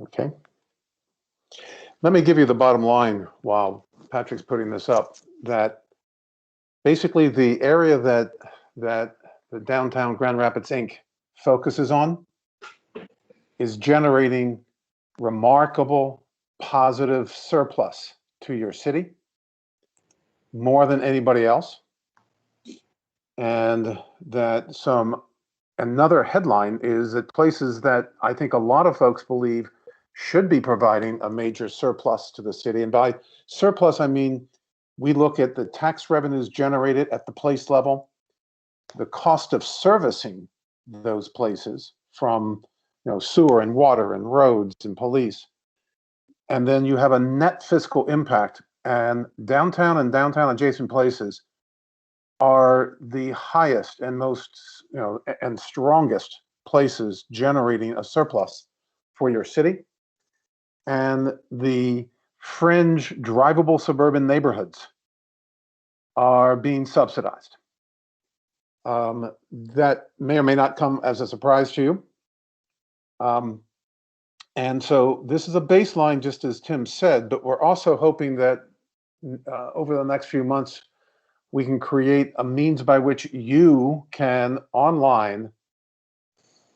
Okay. Let me give you the bottom line while Patrick's putting this up, that basically the area that the downtown Grand Rapids Inc. focuses on is generating remarkable positive surplus to your city, more than anybody else. And that another headline is that places that I think a lot of folks believe should be providing a major surplus to the city. And by surplus, I mean, we look at the tax revenues generated at the place level, the cost of servicing those places from sewer and water and roads and police. And then you have a net fiscal impact, and downtown adjacent places are the highest and most, and strongest places generating a surplus for your city. And the fringe drivable suburban neighborhoods are being subsidized. That may or may not come as a surprise to you. And so this is a baseline, just as Tim said, but we're also hoping that over the next few months, we can create a means by which you can online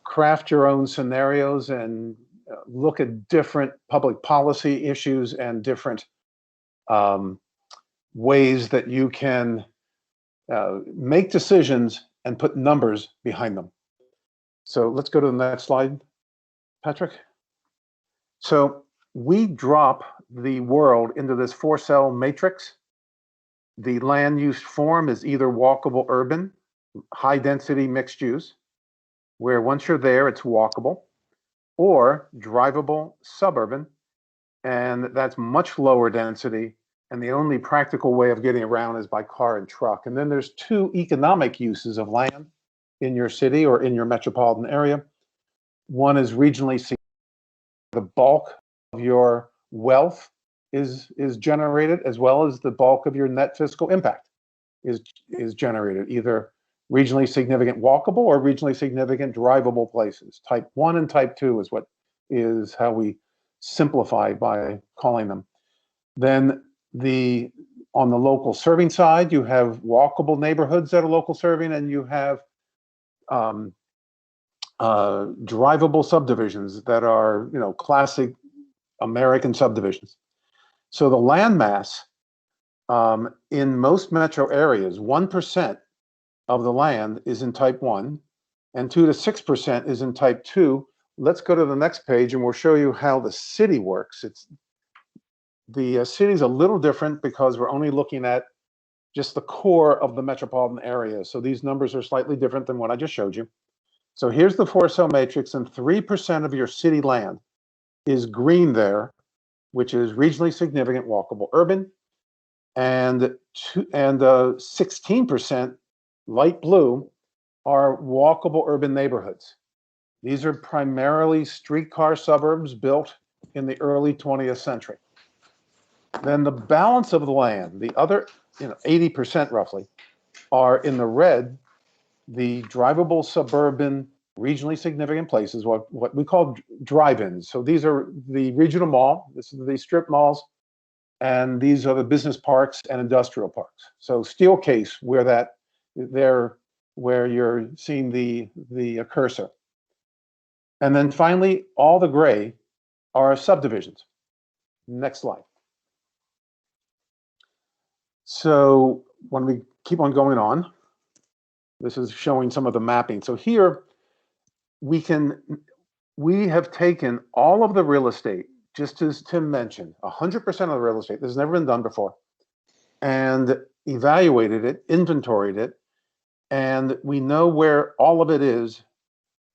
craft your own scenarios and look at different public policy issues and different ways that you can make decisions and put numbers behind them. So let's go to the next slide, Patrick. So we drop the world into this 4-cell matrix. The land use form is either walkable urban, high density mixed use, where once you're there, it's walkable, or drivable suburban, and that's much lower density, and the only practical way of getting around is by car and truck. And then there's 2 economic uses of land in your city or in your metropolitan area. One is regionally significant. The bulk of your wealth is generated, as well as the bulk of your net fiscal impact is generated, either regionally significant walkable or regionally significant drivable places. Type 1 and type 2 is how we simplify by calling them. Then on the local serving side, you have walkable neighborhoods that are local serving, and you have drivable subdivisions that are, classic American subdivisions. So the land mass in most metro areas, 1% of the land is in type 1, and 2 to 6% is in type 2. Let's go to the next page and we'll show you how the city works. The city's a little different because we're only looking at just the core of the metropolitan area. So these numbers are slightly different than what I just showed you. So here's the 4-cell matrix, and 3% of your city land is green there, which is regionally significant walkable urban, and 16% light blue are walkable urban neighborhoods. These are primarily streetcar suburbs built in the early 20th century. Then the balance of the land, the other 80% roughly, are in the red, the drivable suburban regionally significant places, what we call drive-ins. So these are the regional mall, this is the strip malls, and these are the business parks and industrial parks. So Steelcase, where you're seeing the cursor. And then finally, all the gray are subdivisions. Next slide. So when we keep on going on, this is showing some of the mapping. So here we have taken all of the real estate, just as Tim mentioned, 100% of the real estate, this has never been done before, and evaluated it, inventoried it, and we know where all of it is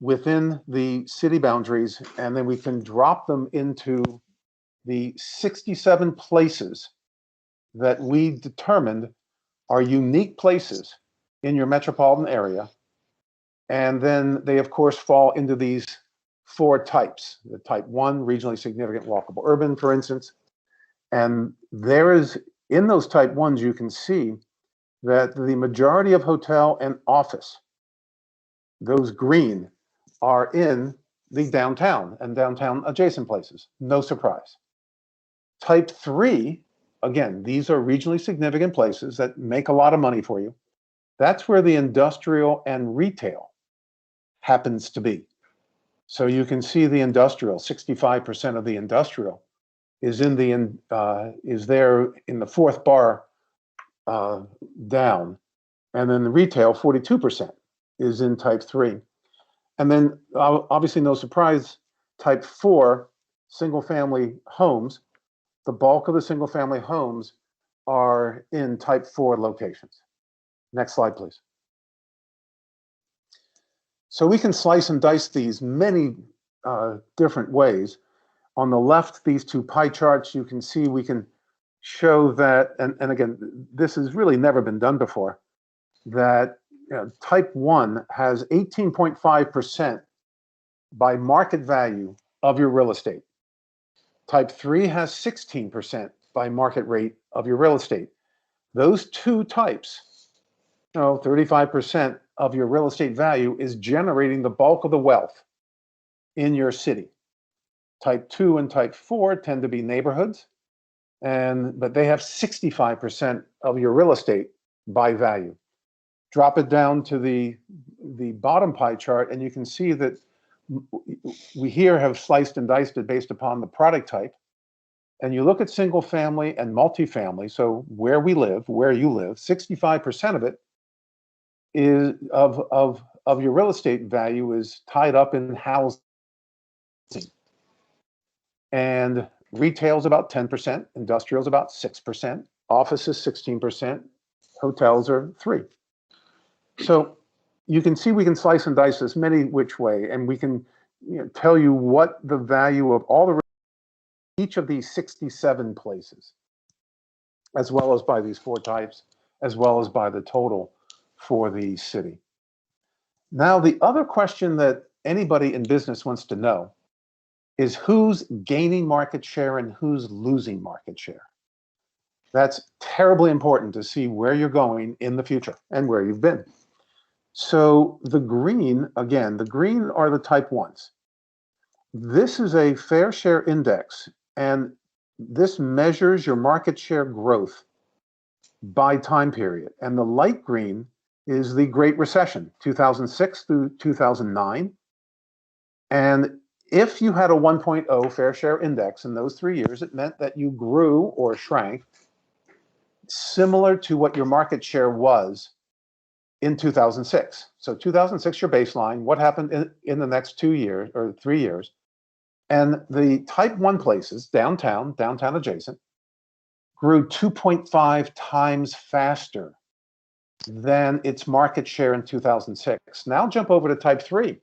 within the city boundaries, and then we can drop them into the 67 places that we determined are unique places in your metropolitan area. And then they, of course, fall into these 4 types. The type 1, regionally significant walkable urban, for instance. And there is, in those type 1s, you can see that the majority of hotel and office, those green, are in the downtown and downtown adjacent places. No surprise. Type 3, again, these are regionally significant places that make a lot of money for you. That's where the industrial and retail happens to be. So you can see the industrial, 65% of the industrial is in the is there in the fourth bar down, and then the retail, 42% is in type 3. And then obviously no surprise, type 4, single family homes, the bulk of the single family homes are in type 4 locations. Next slide, please. So we can slice and dice these many different ways. On the left, these two pie charts, you can see we can show that, and again, this has really never been done before, that type 1 has 18.5% by market value of your real estate. Type 3 has 16% by market rate of your real estate. Those two types, 35% of your real estate value is generating the bulk of the wealth in your city. Type 2 and type 4 tend to be neighborhoods, but they have 65% of your real estate by value. Drop it down to the bottom pie chart, and you can see that we here have sliced and diced it based upon the product type. And you look at single family and multifamily, so where we live, where you live, 65% of it is of your real estate value is tied up in housing. And retail is about 10%, industrial is about 6%, office is 16%, hotels are 3%. So you can see we can slice and dice this many which way, and we can tell you what the value of all the each of these 67 places, as well as by these 4 types, as well as by the total for the city. Now, the other question that anybody in business wants to know is who's gaining market share and who's losing market share. That's terribly important to see where you're going in the future and where you've been. So the green, again, the green are the type 1s. This is a fair share index, and this measures your market share growth by time period. And the light green is the Great Recession, 2006 through 2009. And if you had a 1.0 fair share index in those 3 years, it meant that you grew or shrank similar to what your market share was in 2006. So 2006, your baseline, what happened in the next 2 years or 3 years? And the type 1 places, downtown adjacent, grew 2.5 times faster than its market share in 2006. Now jump over to type 3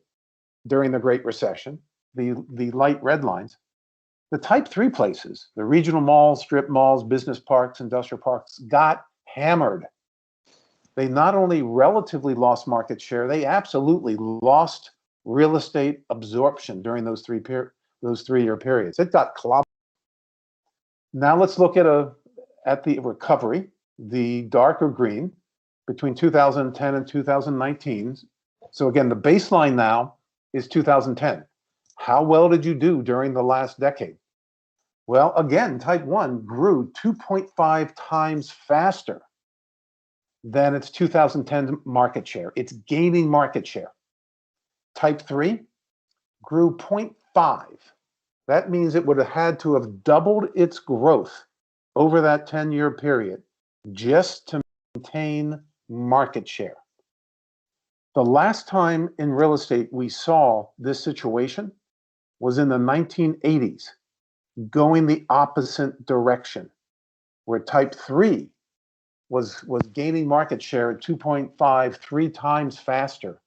during the Great Recession, the light red lines. The type 3 places, the regional malls, strip malls, business parks, industrial parks, got hammered. They not only relatively lost market share, they absolutely lost real estate absorption during those 3-year periods. It got clobbered. Now let's look at the recovery, the darker green, between 2010 and 2019. So again, the baseline now is 2010. How well did you do during the last decade? Well, again, type 1 grew 2.5 times faster than its 2010 market share. It's gaining market share. Type 3 grew 0.5. That means it would have had to have doubled its growth over that 10-year period just to maintain market share. The last time in real estate we saw this situation was in the 1980s, going the opposite direction, where type 3 was gaining market share at 2.5, 3 times faster,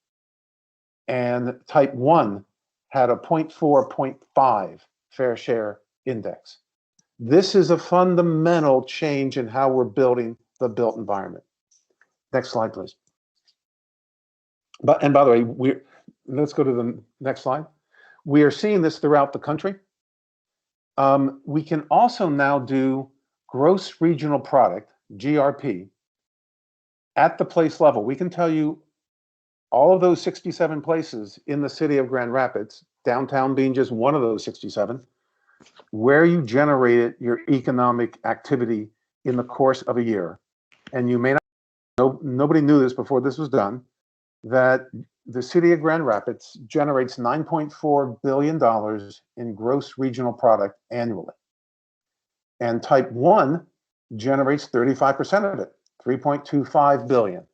and type 1 had a 0.4, 0.5 fair share index. This is a fundamental change in how we're building the built environment. Next slide, please. And by the way, let's go to the next slide. We are seeing this throughout the country. We can also now do gross regional product, GRP, at the place level. We can tell you all of those 67 places in the city of Grand Rapids, downtown being just one of those 67, where you generated your economic activity in the course of a year. And you may not know, nobody knew this before this was done, that the city of Grand Rapids generates $9.4 billion in gross regional product annually. And type 1 generates 35% of it, 3.25 billion.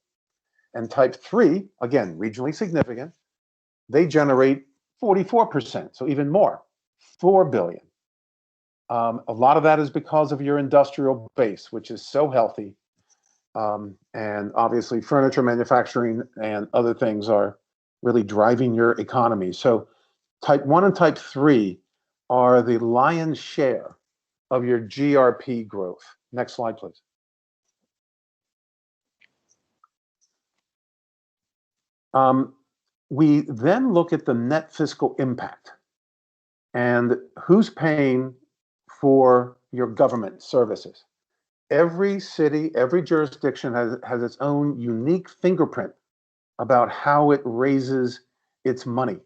And type 3, again, regionally significant, they generate 44%, so even more, 4 billion. A lot of that is because of your industrial base, which is so healthy. And obviously furniture manufacturing and other things are really driving your economy. So type 1 and type 3 are the lion's share of your GRP growth. Next slide, please. We then look at the net fiscal impact and who's paying for your government services. Every city, every jurisdiction has its own unique fingerprint about how it raises its money.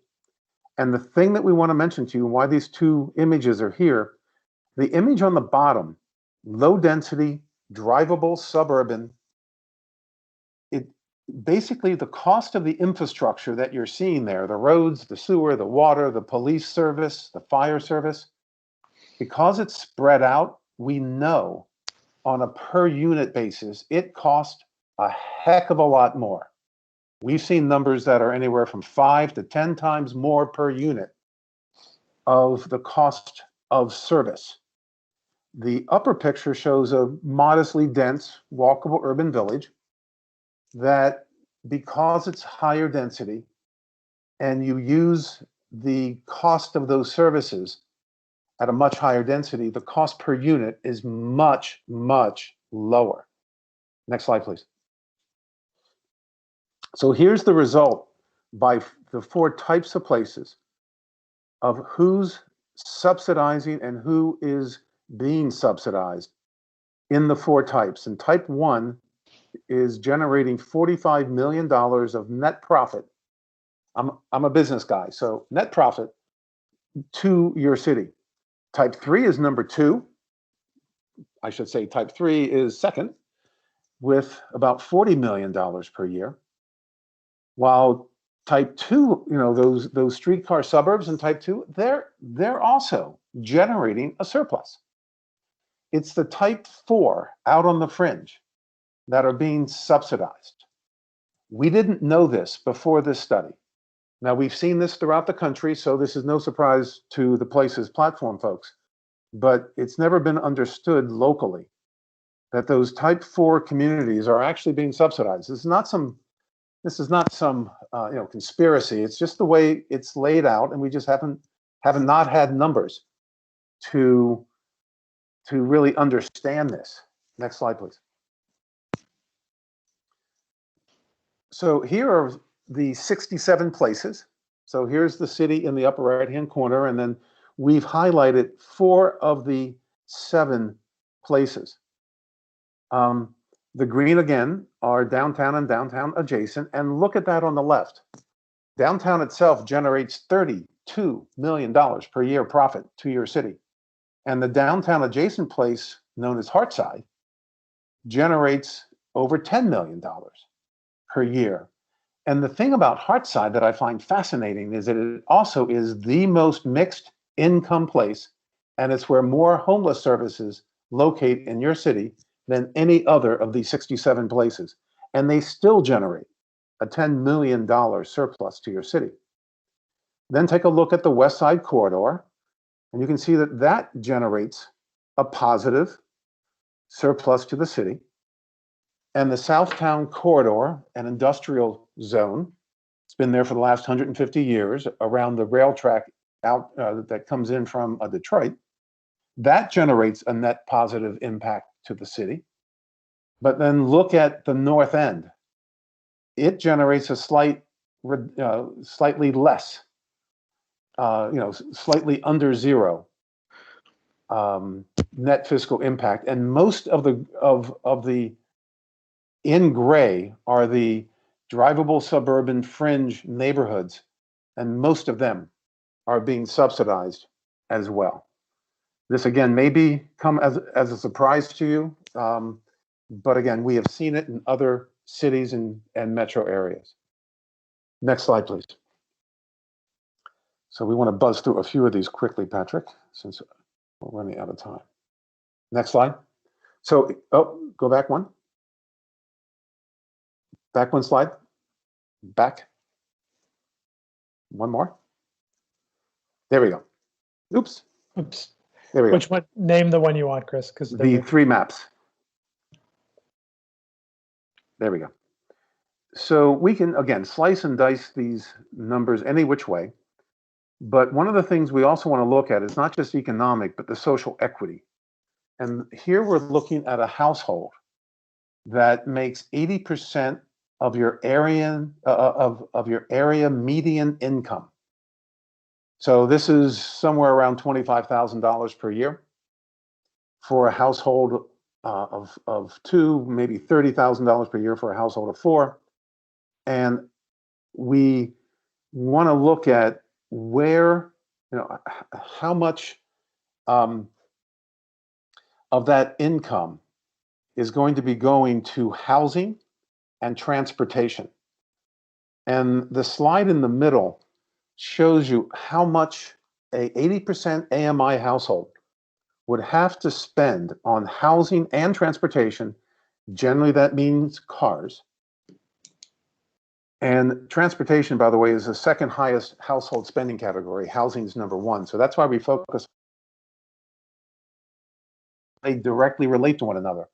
And the thing that we want to mention to you, why these two images are here, the image on the bottom, low density, drivable, suburban, it basically the cost of the infrastructure that you're seeing there, the roads, the sewer, the water, the police service, the fire service, because it's spread out, we know on a per unit basis, it costs a heck of a lot more. We've seen numbers that are anywhere from 5 to 10 times more per unit of the cost of service. The upper picture shows a modestly dense, walkable urban village that, because it's higher density and you use the cost of those services at a much higher density, the cost per unit is much, much lower. Next slide, please. So here's the result by the 4 types of places of who's subsidizing and who is being subsidized in the 4 types. And type 1 is generating $45 million of net profit. I'm a business guy, so net profit to your city. Type 3 is number 2. I should say type 3 is second with about $40 million per year. While type 2, you know, those streetcar suburbs in type 2, they're also generating a surplus. It's the type 4 out on the fringe that are being subsidized. We didn't know this before this study. Now, we've seen this throughout the country, so this is no surprise to the Places platform folks, but it's never been understood locally that those type 4 communities are actually being subsidized. This is not some conspiracy. It's just the way it's laid out, and we just haven't not had numbers to really understand this. Next slide, please. So here are the 67 places. So here's the city in the upper right-hand corner, and then we've highlighted 4 of the 7 places. The green, again, are downtown and downtown adjacent, and look at that on the left. Downtown itself generates $32 million per year profit to your city. And the downtown adjacent place, known as Hartside, generates over $10 million per year. And the thing about Hartside that I find fascinating is that it also is the most mixed income place, and it's where more homeless services locate in your city than any other of these 67 places. And they still generate a $10 million surplus to your city. Then take a look at the West Side Corridor, and you can see that that generates a positive surplus to the city. And the Southtown Corridor, an industrial zone, it's been there for the last 150 years around the rail track out that comes in from Detroit. That generates a net positive impact to the city. But then look at the north end. It generates a slightly less, slightly under zero net fiscal impact. And most of the in gray are the drivable suburban fringe neighborhoods, and most of them are being subsidized as well. This again may come as a surprise to you, but again, we have seen it in other cities and metro areas. Next slide, please. So we want to buzz through a few of these quickly, Patrick, since we're running out of time. Next slide. So, go back one. Back one slide. Back. One more. There we go. Oops. Oops. There we go. Which one? Name the one you want, Chris. Because the three maps. There we go. So we can, again, slice and dice these numbers any which way. But one of the things we also want to look at is not just economic, but the social equity. And here we're looking at a household that makes 80% of your area of your area median income. So this is somewhere around $25,000 per year for a household of two, maybe $30,000 per year for a household of four. And we want to look at where, how much of that income is going to be going to housing and transportation. And the slide in the middle shows you how much a 80% AMI household would have to spend on housing and transportation. Generally, that means cars. And transportation, by the way, is the second highest household spending category. Housing is number one. So that's why we focus. They directly relate to one another.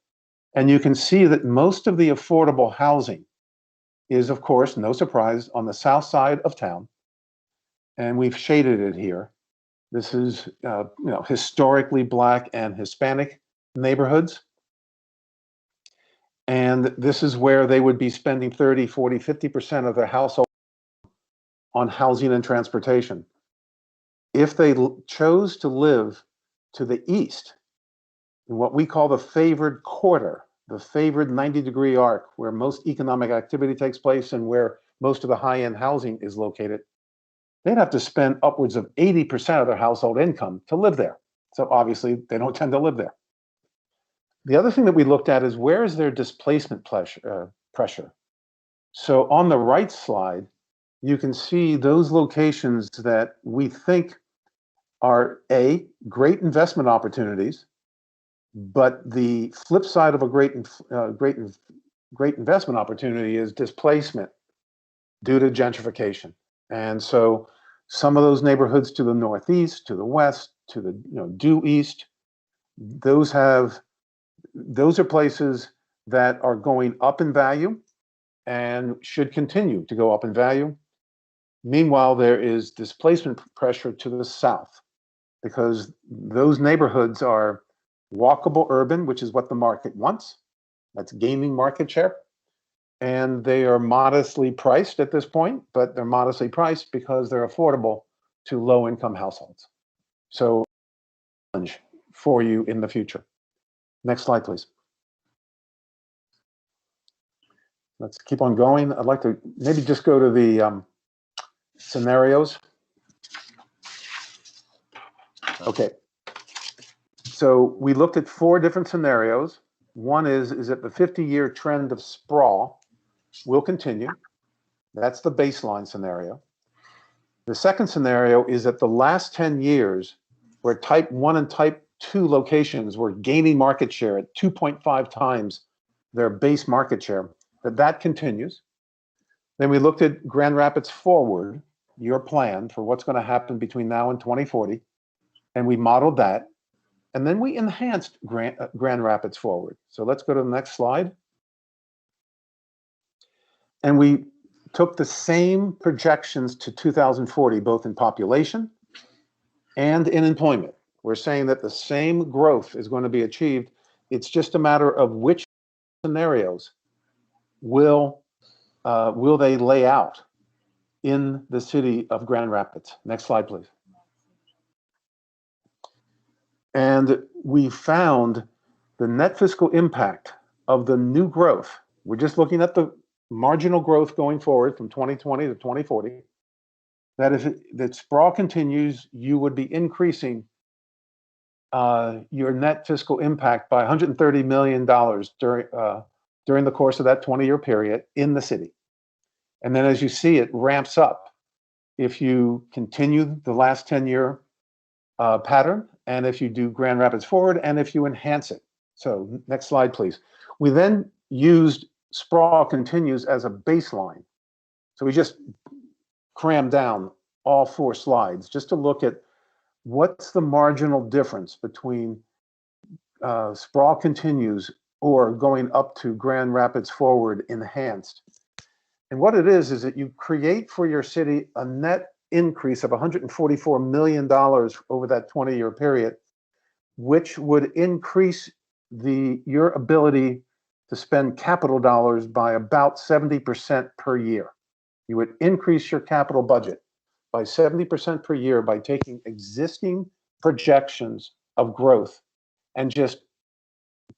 And you can see that most of the affordable housing is, of course, no surprise, on the south side of town. And we've shaded it here. This is, historically Black and Hispanic neighborhoods. And this is where they would be spending 30, 40, 50% of their household on housing and transportation. If they chose to live to the east, in what we call the favored quarter, the favored 90-degree arc, where most economic activity takes place and where most of the high-end housing is located, they'd have to spend upwards of 80% of their household income to live there. So obviously, they don't tend to live there. The other thing that we looked at is where is their displacement pressure. So on the right slide, you can see those locations that we think are great investment opportunities, but the flip side of a great investment opportunity is displacement due to gentrification. And so some of those neighborhoods to the northeast, to the west, to the due east, those are places that are going up in value and should continue to go up in value. Meanwhile, there is displacement pressure to the south because those neighborhoods are walkable urban, which is what the market wants. That's gaining market share. And they are modestly priced at this point, but they're modestly priced because they're affordable to low-income households. So, challenge for you in the future. Next slide, please. Let's keep on going. I'd like to maybe just go to the scenarios. Okay. So we looked at 4 different scenarios. One is that the 50-year trend of sprawl will continue. That's the baseline scenario. The second scenario is that the last 10 years, where type 1 and type 2 locations were gaining market share at 2.5 times their base market share, that continues. Then we looked at Grand Rapids Forward, your plan for what's going to happen between now and 2040, and we modeled that. And then we enhanced Grand Rapids Forward. So let's go to the next slide. And we took the same projections to 2040, both in population and in employment. We're saying that the same growth is going to be achieved. It's just a matter of which scenarios will they lay out in the city of Grand Rapids. Next slide, please. And we found the net fiscal impact of the new growth. We're just looking at the marginal growth going forward from 2020 to 2040. that if that sprawl continues, you would be increasing your net fiscal impact by $130 million during the course of that 20-year period in the city. And then as you see, it ramps up if you continue the last 10-year pattern, and if you do Grand Rapids Forward, and if you enhance it. So next slide, please. We then used sprawl continues as a baseline. So we just crammed down all 4 slides just to look at what's the marginal difference between sprawl continues or going up to Grand Rapids Forward enhanced. And what it is that you create for your city a net increase of $144 million over that 20-year period, which would increase your ability to spend capital dollars by about 70% per year. You would increase your capital budget by 70% per year by taking existing projections of growth and just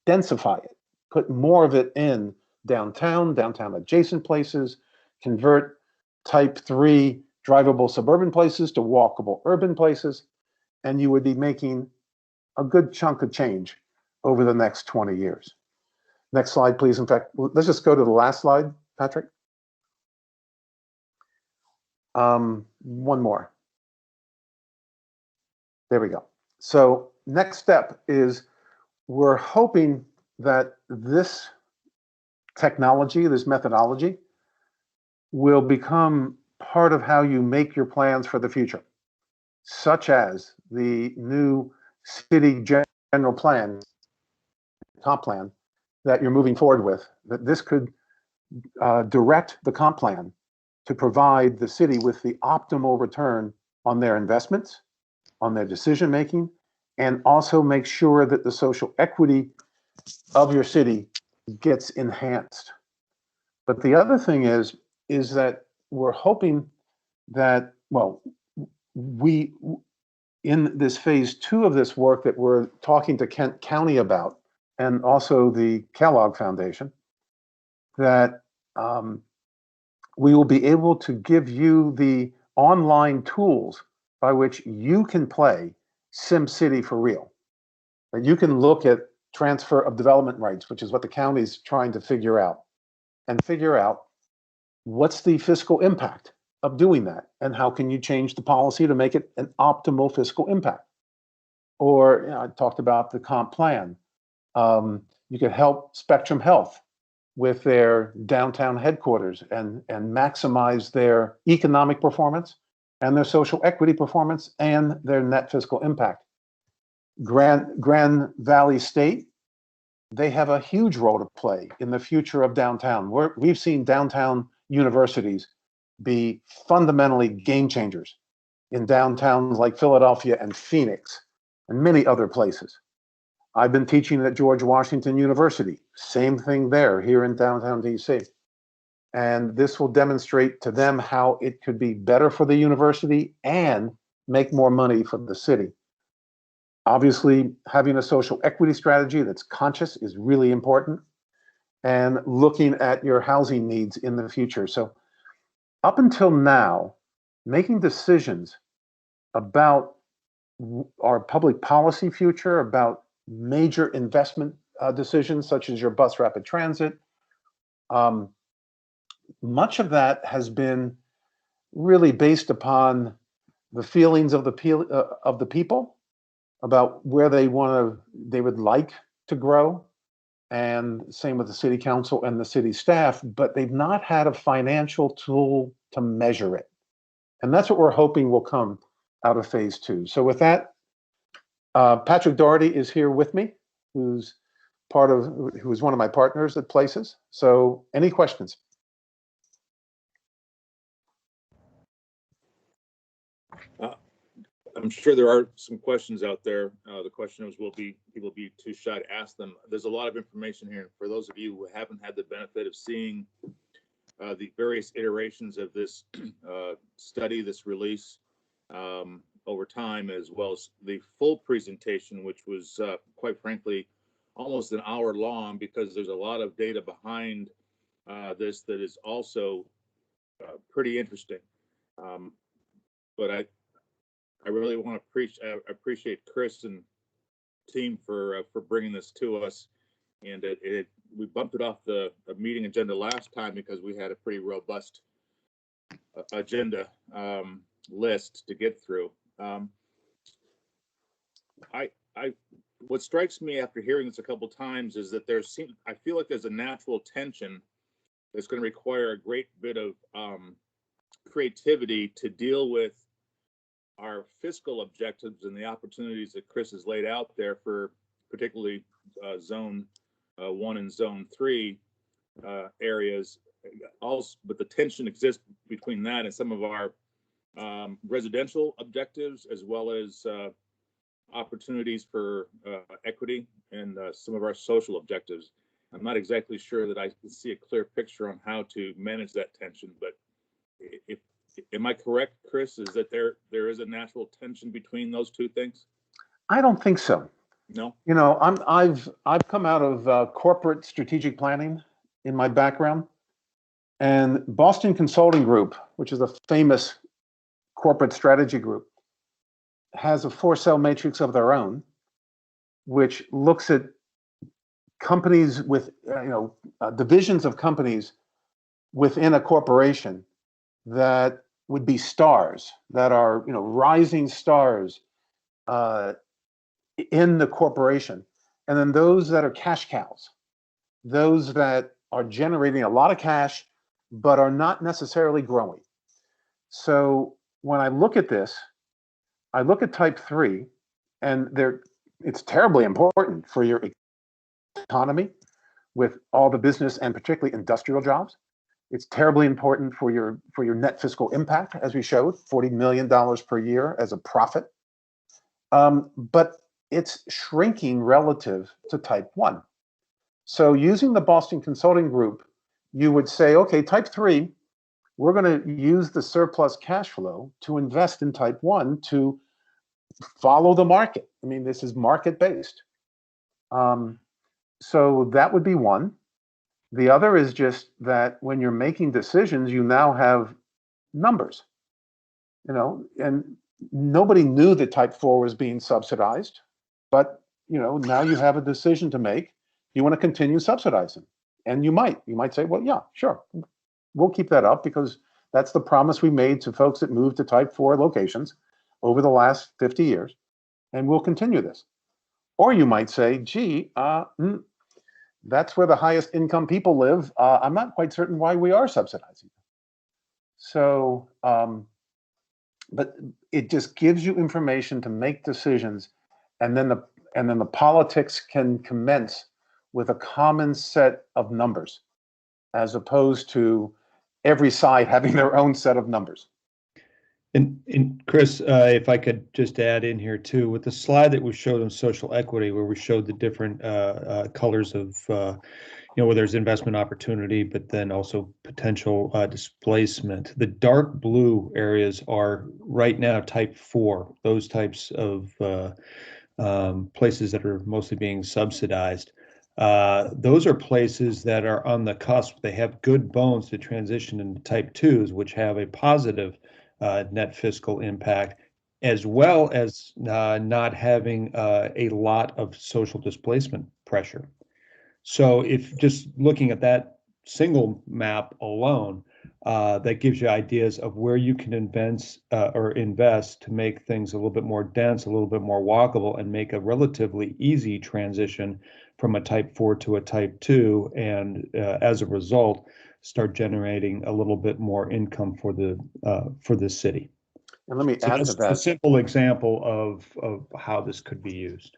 densify it, put more of it in downtown adjacent places, convert type 3 drivable suburban places to walkable urban places, and you would be making a good chunk of change over the next 20 years. Next slide, please. In fact, let's just go to the last slide, Patrick. One more. There we go. So next step is we're hoping that this technology, this methodology, will become part of how you make your plans for the future, such as the new city general plan, comp plan, that you're moving forward with, that this could direct the comp plan to provide the city with the optimal return on their investments, on their decision making, and also make sure that the social equity of your city gets enhanced. But the other thing is that we're hoping that, well, we, in this phase 2 of this work that we're talking to Kent County about, and also the Kellogg Foundation, that we will be able to give you the online tools by which you can play SimCity for real. That you can look at transfer of development rights, which is what the county's trying to figure out, and figure out what's the fiscal impact of doing that, and how can you change the policy to make it an optimal fiscal impact. Or, you know, I talked about the comp plan. You could help Spectrum Health with their downtown headquarters and maximize their economic performance and their social equity performance and their net fiscal impact. Grand Valley State, they have a huge role to play in the future of downtown. We've seen downtown universities be fundamentally game changers in downtowns like Philadelphia and Phoenix and many other places. I've been teaching at George Washington University, same thing there, here in downtown DC. And this will demonstrate to them how it could be better for the university and make more money for the city. Obviously, having a social equity strategy that's conscious is really important, and looking at your housing needs in the future. So up until now, making decisions about our public policy future, about major investment decisions such as your bus rapid transit, much of that has been really based upon the feelings of the people about where they would like to grow, and same with the city council and the city staff, but they've not had a financial tool to measure it. And that's what we're hoping will come out of phase 2. So with that, Patrick Doherty is here with me, who's one of my partners at Places. So any questions? I'm sure there are some questions out there. The question is, people be too shy to ask them? There's a lot of information here. For those of you who haven't had the benefit of seeing the various iterations of this study, this release over time, as well as the full presentation, which was quite frankly almost an hour long, because there's a lot of data behind this that is also pretty interesting. but I really want to appreciate Chris and team for bringing this to us. And we bumped it off the meeting agenda last time because we had a pretty robust agenda list to get through. What strikes me after hearing this a couple times is that I feel like there's a natural tension that's going to require a great bit of creativity to deal with our fiscal objectives and the opportunities that Chris has laid out there for particularly zone 1 and zone 3 areas. Also, but the tension exists between that and some of our residential objectives, as well as opportunities for equity and some of our social objectives. I'm not exactly sure that I can see a clear picture on how to manage that tension, but am I correct, Chris, is that there is a natural tension between those two things? I don't think so. No? You know, I've come out of corporate strategic planning in my background, and Boston Consulting Group, which is a famous corporate strategy group, has a 4-cell matrix of their own, which looks at companies with, divisions of companies within a corporation that would be stars, that are, rising stars in the corporation. And then those that are cash cows, those that are generating a lot of cash, but are not necessarily growing. So when I look at this, I look at type 3, and it's terribly important for your economy with all the business and particularly industrial jobs. It's terribly important for your net fiscal impact, as we showed, $40 million per year as a profit. But it's shrinking relative to type 1. So using the Boston Consulting Group, you would say, okay, type 3, we're going to use the surplus cash flow to invest in type 1 to follow the market. I mean, this is market-based. So that would be one. The other is just that when you're making decisions, you now have numbers, and nobody knew that type 4 was being subsidized, but, now you have a decision to make. You want to continue subsidizing, and you might say, well, yeah, sure, we'll keep that up because that's the promise we made to folks that moved to type 4 locations over the last 50 years, and we'll continue this. Or you might say, gee, that's where the highest income people live. I'm not quite certain why we are subsidizing. So, but it just gives you information to make decisions, and then the politics can commence with a common set of numbers, as opposed to every side having their own set of numbers. And Chris, if I could just add in here too, with the slide that we showed on social equity, where we showed the different colors of, where there's investment opportunity, but then also potential displacement. The dark blue areas are right now type 4, those types of places that are mostly being subsidized. Those are places that are on the cusp. They have good bones to transition into type 2s, which have a positive net fiscal impact, as well as not having a lot of social displacement pressure. So if just looking at that single map alone, that gives you ideas of where you can invest to make things a little bit more dense, a little bit more walkable, and make a relatively easy transition from a type 4 to a type 2, and as a result, start generating a little bit more income for the city. And let me add to that. A simple example of how this could be used.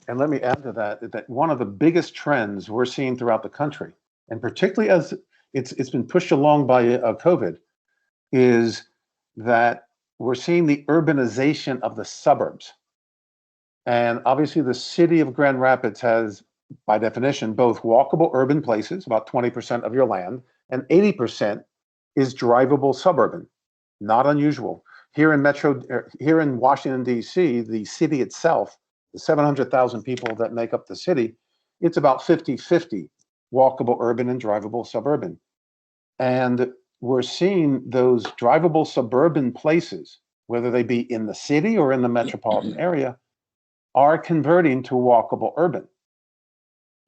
And let me add to that one of the biggest trends we're seeing throughout the country, and particularly as it's been pushed along by COVID, is that we're seeing the urbanization of the suburbs. And obviously the city of Grand Rapids has, by definition, both walkable urban places, about 20% of your land, and 80% is drivable suburban. Not unusual. Here in Washington, D.C., the city itself, the 700,000 people that make up the city, it's about 50-50 walkable urban and drivable suburban. And we're seeing those drivable suburban places whether they be in the city or in the metropolitan area, are converting to walkable urban.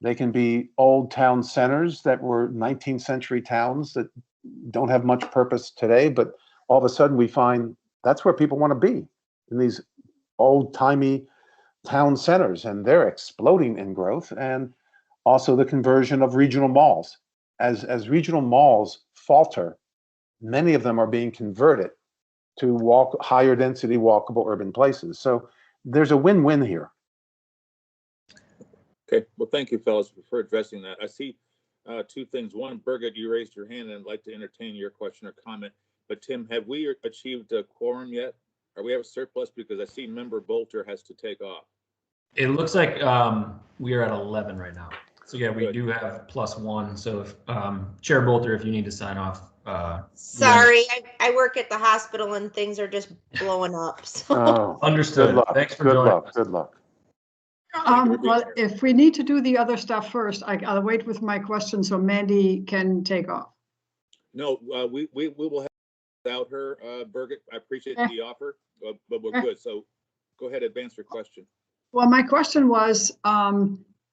They can be old town centers that were 19th century towns that don't have much purpose today, but all of a sudden we find that's where people want to be, in these old timey town centers, and they're exploding in growth. And also the conversion of regional malls. As regional malls falter, many of them are being converted to higher density walkable urban places. So there's a win-win here. Okay, well, thank you, fellas, for addressing that. I see two things. One, Birgit, you raised your hand, and I'd like to entertain your question or comment. But Tim, have we achieved a quorum yet? Are we have a surplus? Because I see member Bolter has to take off. It looks like we are at 11 right now. So yeah, we Good. do have +1. So if Chair Bolter, if you need to sign off. Sorry, I work at the hospital and things are just blowing up. So. Oh, Understood. good luck. Thanks for good joining luck. us. Good luck. Well, if we need to do the other stuff first, I'll wait with my question so Mandy can take off. No, we will have without her, Birgit. I appreciate the offer, but we're good. So go ahead, advance your question. Well, my question was,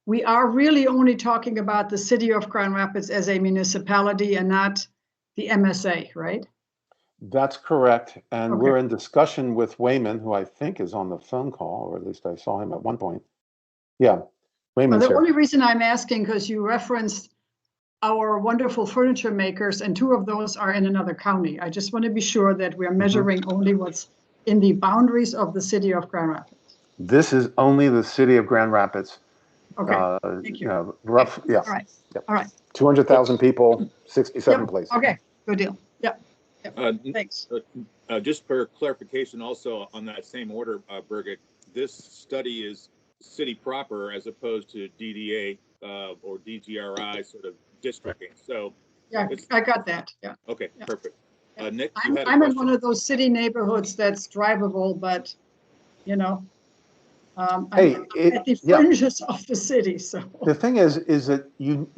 we are really only talking about the city of Grand Rapids as a municipality and not the MSA, right? That's correct. And Okay. we're in discussion with Wayman, who I think is on the phone call, or at least I saw him at one point. Yeah, Well, Wayman's the here. only reason I'm asking, because you referenced our wonderful furniture makers, and 2 of those are in another county. I just want to be sure that we're measuring only what's in the boundaries of the city of Grand Rapids. This is only the city of Grand Rapids. Okay, thank you. Rough, yeah. All right, Yep. all right. 200,000 people, 67 Yep, places. okay, good deal. Yep, thanks. Just for clarification, also on that same order, Birgit, this study is city proper as opposed to DDA or DGRI sort of districting. So Yeah, I got that, yeah. okay, Yeah. perfect. Yeah. Nick, you had a I'm in question? one of those city neighborhoods that's drivable, but, you know, I'm Hey, at the yeah. fringes of the city, so. The thing is that you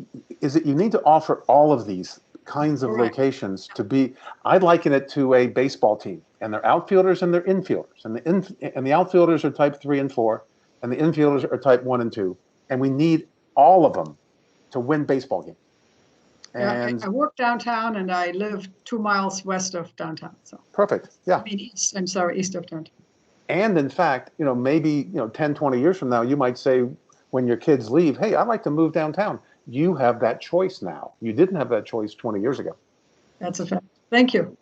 need to offer all of these kinds of Correct. locations to be. I liken it to a baseball team, and their outfielders and their infielders, and the outfielders are type 3 and 4, and the infielders are type 1 and 2, and we need all of them to win baseball games. Yeah, And I work downtown and I live 2 miles west of downtown, so. perfect, yeah. I mean, east of downtown. And in fact, maybe 10, 20 years from now, you might say, when your kids leave, hey, I'd like to move downtown. You have that choice now. You didn't have that choice 20 years ago. That's a fact. Thank you.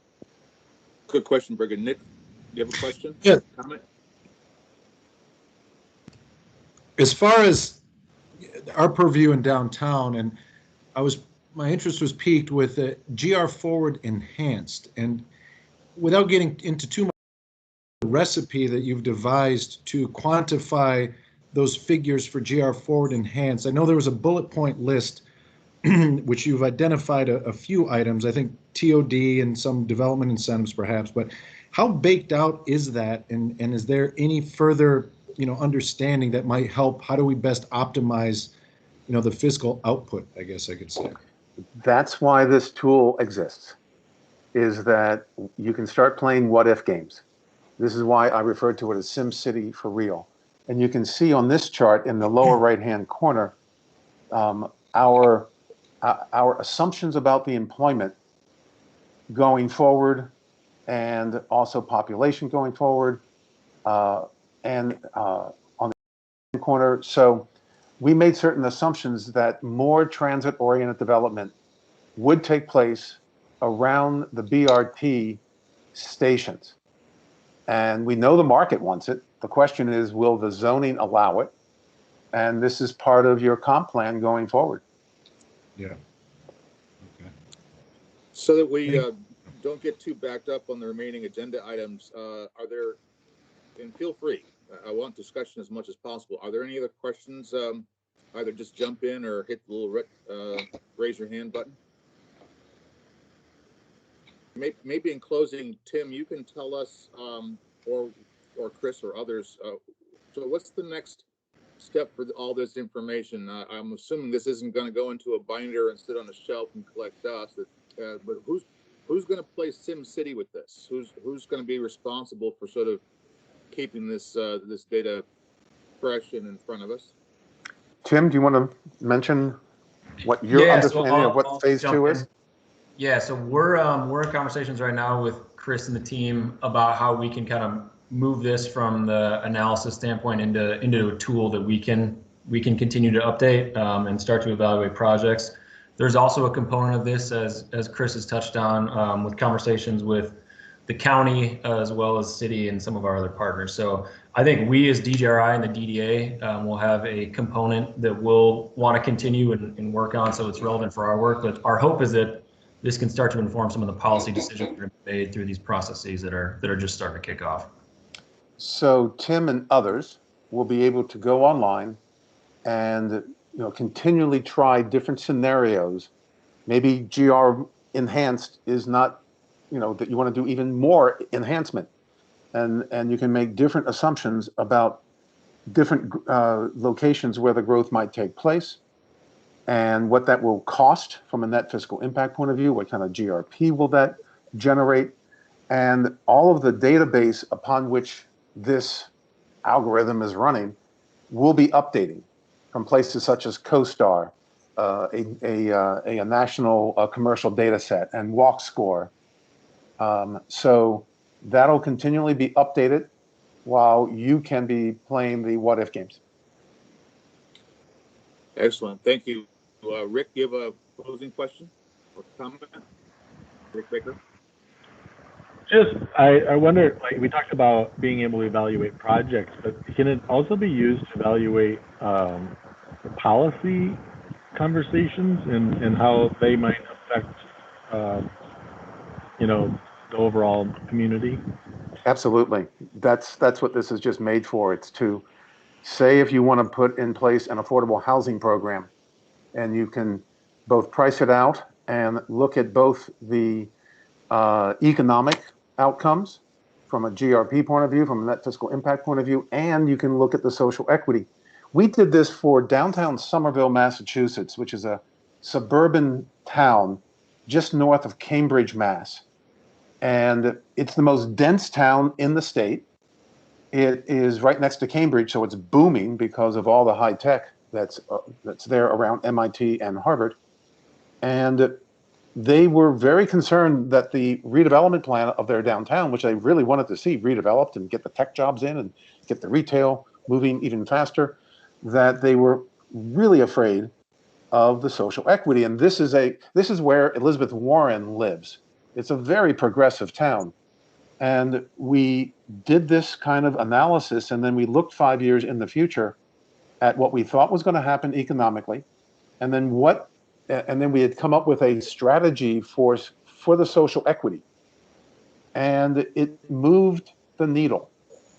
Good question, Birgit. Nick, you have a question? Yeah. Comment? As far as our purview in downtown, and my interest was piqued with the GR Forward Enhanced, and without getting into too much recipe that you've devised to quantify those figures for GR Forward Enhanced. I know there was a bullet point list which you've identified a few items, I think TOD and some development incentives perhaps, but how baked out is that, and is there any further understanding that might help? How do we best optimize the fiscal output, I guess I could say? That's why this tool exists, is that you can start playing what if games. This is why I refer to it as SimCity for real. And you can see on this chart in the lower right-hand corner, our assumptions about the employment going forward, and also population going forward, and on the corner. So we made certain assumptions that more transit-oriented development would take place around the BRT stations. And we know the market wants it. The question is, will the zoning allow it? And this is part of your comp plan going forward. Yeah. Okay. So that we don't get too backed up on the remaining agenda items, are there, and feel free, I want discussion as much as possible. Are there any other questions? Either just jump in or hit the little raise your hand button. Maybe in closing, Tim, you can tell us, or Chris or others, so what's the next step for all this information? I'm assuming this isn't going to go into a binder and sit on a shelf and collect dust, but who's going to play Sim City with this? Who's going to be responsible for sort of keeping this this data fresh and in front of us? Tim, do you want to mention what your Yeah, so understanding of what I'll phase jump 2 in. is? Yeah, so we're in conversations right now with Chris and the team about how we can kind of move this from the analysis standpoint into a tool that we can continue to update and start to evaluate projects. There's also a component of this, as Chris has touched on, with conversations with the county as well as city and some of our other partners. So I think we as DGRI and the DDA will have a component that we'll want to continue and work on, so it's relevant for our work. But our hope is that this can start to inform some of the policy decisions that are made through these processes that are just starting to kick off. So Tim and others will be able to go online and continually try different scenarios. Maybe GR enhanced is not, that you want to do even more enhancement, and you can make different assumptions about different locations where the growth might take place, and what that will cost from a net fiscal impact point of view. What kind of GRP will that generate? And all of the database upon which this algorithm is running will be updating from places such as CoStar, a national commercial data set, and Walk Score. So that'll continually be updated while you can be playing the what if games. Excellent. Thank you. Rick, you have a closing question or comment? Rick Baker? I wonder, like we talked about being able to evaluate projects, but can it also be used to evaluate policy conversations and how they might affect, the overall community? Absolutely. That's what this is just made for. It's to say if you want to put in place an affordable housing program, and you can both price it out and look at both the economic outcomes from a GRP point of view, from a net fiscal impact point of view, and you can look at the social equity. We did this for downtown Somerville, Massachusetts, which is a suburban town just north of Cambridge, Mass. And it's the most dense town in the state. It is right next to Cambridge, so it's booming because of all the high tech that's there around MIT and Harvard. And they were very concerned that the redevelopment plan of their downtown, which they really wanted to see redeveloped and get the tech jobs in and get the retail moving even faster, that they were really afraid of the social equity. And this is where Elizabeth Warren lives. It's a very progressive town. And we did this kind of analysis, and then we looked 5 years in the future at what we thought was going to happen economically, and then we had come up with a strategy for the social equity. And it moved the needle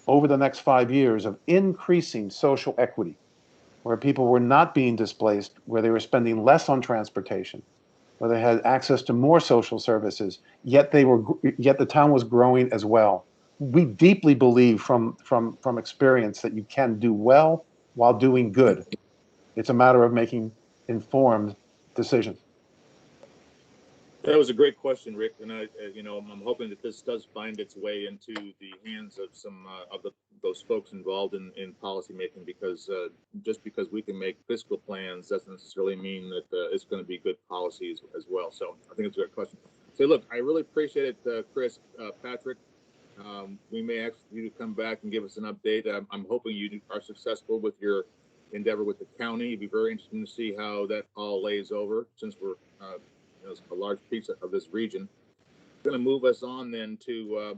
over the next 5 years of increasing social equity, where people were not being displaced, where they were spending less on transportation, where they had access to more social services, yet the town was growing as well. We deeply believe from experience that you can do well while doing good. It's a matter of making informed decisions. That was a great question, Rick, and I'm hoping that this does find its way into the hands of some of those folks involved in policymaking, because just because we can make fiscal plans doesn't necessarily mean that it's going to be good policies as well. So I think it's a good question. So look, I really appreciate it, Chris, Patrick. We may ask you to come back and give us an update. I'm hoping you are successful with your endeavor with the county. It'd be very interesting to see how that all lays over, since we're a large piece of this region. Going to move us on then to